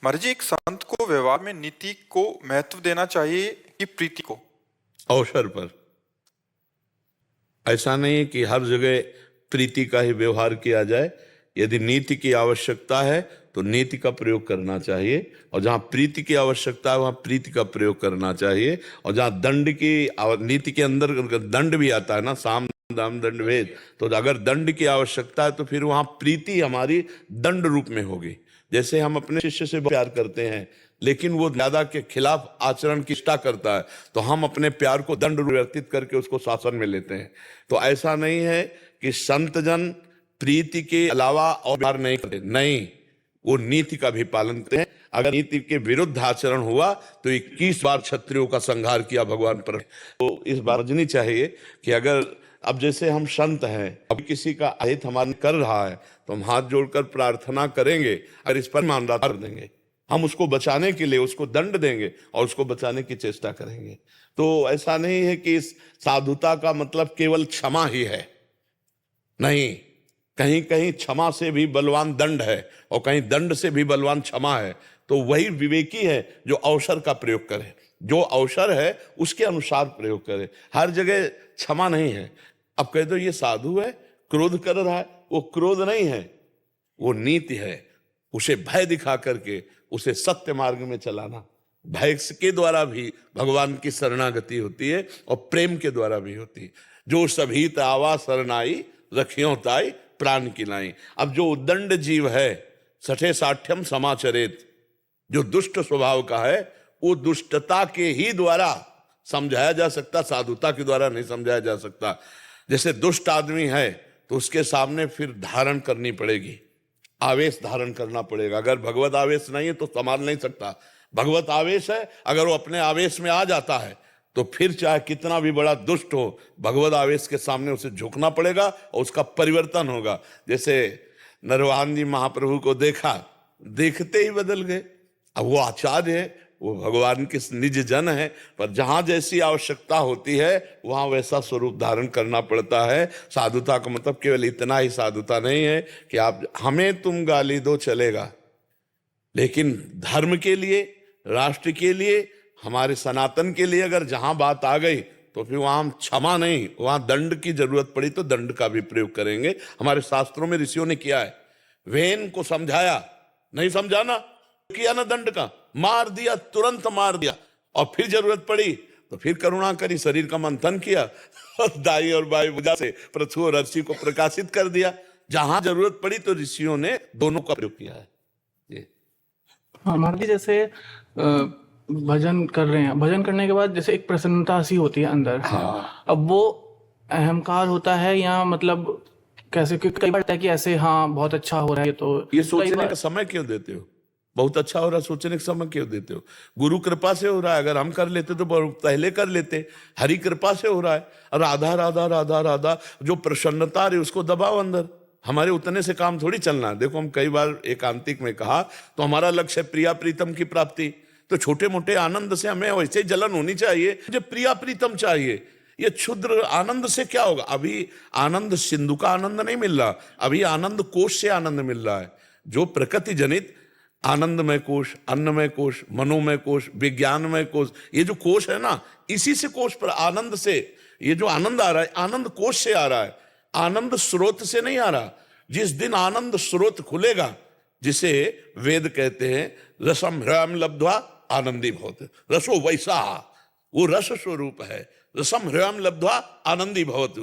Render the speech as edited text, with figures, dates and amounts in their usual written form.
महाराज जी, एक संत को व्यवहार में नीति को महत्व देना चाहिए कि प्रीति को? अवसर पर। ऐसा नहीं है कि हर जगह प्रीति का ही व्यवहार किया जाए। यदि नीति की आवश्यकता है तो नीति का प्रयोग करना चाहिए, और जहां प्रीति की आवश्यकता है वहां प्रीति का प्रयोग करना चाहिए। और जहां दंड की नीति के अंदर दंड भी आता है ना, साम दाम दंड भेद, तो अगर दंड की आवश्यकता है तो फिर वहां प्रीति हमारी दंड रूप में होगी। जैसे हम अपने शिष्य से प्यार करते हैं लेकिन वो ज्यादा के खिलाफ आचरण की इच्छा करता है, तो हम अपने प्यार को दंड व्यतीत करके उसको शासन में लेते हैं। तो ऐसा नहीं है कि संत जन प्रीति के अलावा और प्यार नहीं करते, नहीं, वो नीति का भी पालन करते हैं। अगर नीति के विरुद्ध आचरण हुआ तो 21 बार क्षत्रियों का संहार किया भगवान पर। तो इस बार समझनी चाहिए कि अगर अब जैसे हम संत हैं, अब किसी का अहित हमारे कर रहा है तो हम हाथ जोड़कर प्रार्थना करेंगे, अगर इस पर ईमानदार कर देंगे, हम उसको बचाने के लिए उसको दंड देंगे और उसको बचाने की चेष्टा करेंगे। तो ऐसा नहीं है कि इस साधुता का मतलब केवल क्षमा ही है, नहीं, कहीं कहीं क्षमा से भी बलवान दंड है और कहीं दंड से भी बलवान क्षमा है। तो वही विवेकी है जो अवसर का प्रयोग करे, जो अवसर है उसके अनुसार प्रयोग करे। हर जगह क्षमा नहीं है। अब कह दो ये साधु है, क्रोध कर रहा है, वो क्रोध नहीं है, वो नीति है। उसे भय दिखा करके उसे सत्य मार्ग में चलाना। भय के द्वारा भी भगवान की शरणागति होती है और प्रेम के द्वारा भी होती है। जो सभी आवा शरणाई रखियों ताई प्राण की लाई। अब जो उद्दंड जीव है, सठे साठ्यम समाचरित, जो दुष्ट स्वभाव का है, वो दुष्टता के ही द्वारा समझाया जा सकता, साधुता के द्वारा नहीं समझाया जा सकता। जैसे दुष्ट आदमी है तो उसके सामने फिर धारण करनी पड़ेगी, आवेश धारण करना पड़ेगा। अगर भगवत आवेश नहीं है तो संभाल नहीं सकता। भगवत आवेश है, अगर वो अपने आवेश में आ जाता है तो फिर चाहे कितना भी बड़ा दुष्ट हो, भगवत आवेश के सामने उसे झुकना पड़ेगा और उसका परिवर्तन होगा। जैसे नरवाहन जी महाप्रभु को देखा, देखते ही बदल गए। अब वो आचार्य है, वो भगवान के निज जन है, पर जहां जैसी आवश्यकता होती है वहां वैसा स्वरूप धारण करना पड़ता है। साधुता का मतलब केवल इतना ही साधुता नहीं है कि आप हमें तुम गाली दो चलेगा, लेकिन धर्म के लिए, राष्ट्र के लिए, हमारे सनातन के लिए अगर जहां बात आ गई तो फिर वहां हम क्षमा नहीं, वहां दंड की जरूरत पड़ी तो दंड का भी प्रयोग करेंगे। हमारे शास्त्रों में ऋषियों ने किया है। वेन को समझाया, नहीं समझाना, किया ना दंड का, मार दिया, तुरंत मार दिया, और फिर जरूरत पड़ी तो फिर करुणा करी, शरीर का मंथन किया और दाई और बाई भुजा से पृथ्वी और ऋषि को प्रकाशित कर दिया। जहां जरूरत पड़ी तो ऋषियों ने दोनों का प्रयोग किया है। ये हाँ महाराज जी, जैसे भजन कर रहे हैं, भजन करने के बाद जैसे एक प्रसन्नता सी होती है अंदर। हाँ। अब वो अहंकार होता है या मतलब कैसे, क्योंकि कई बार होता है कि ऐसे हाँ बहुत अच्छा हो रहा है, तो ये सोचने का समय क्यों देते हो? बहुत अच्छा हो रहा है, सोचने का समय क्यों देते हो? गुरु कृपा से हो रहा है, अगर हम कर लेते तो पहले कर लेते। हरि कृपा से हो रहा है। राधा राधा राधा राधा, जो प्रसन्नता रही उसको दबाओ अंदर। हमारे उतने से काम थोड़ी चलना है। देखो, हम कई बार एकांतिक में कहा तो हमारा लक्ष्य है प्रिया प्रीतम की प्राप्ति, तो छोटे मोटे आनंद से हमें वैसे जलन होनी चाहिए। मुझे प्रिया प्रीतम चाहिए। ये क्षुद्र आनंद से क्या होगा? अभी आनंद सिंधु का आनंद नहीं मिल रहा, अभी आनंद कोश से आनंद मिल रहा है। जो प्रकृति जनित आनंदमय कोश, अन्नमय कोश, मनोमय कोश, विज्ञानमय कोश, ये जो कोश है ना, इसी से कोश पर आनंद से ये जो आनंद आ रहा है, आनंद कोश से आ रहा है, आनंद स्रोत से नहीं आ रहा। जिस दिन आनंद स्रोत खुलेगा, जिसे वेद कहते हैं रसम ह्रयम लब्ध्वा आनंदी भवति, रसो वैसा, वो रस स्वरूप है। रसम ह्रयम लब्ध्वा आनंदी भवतु।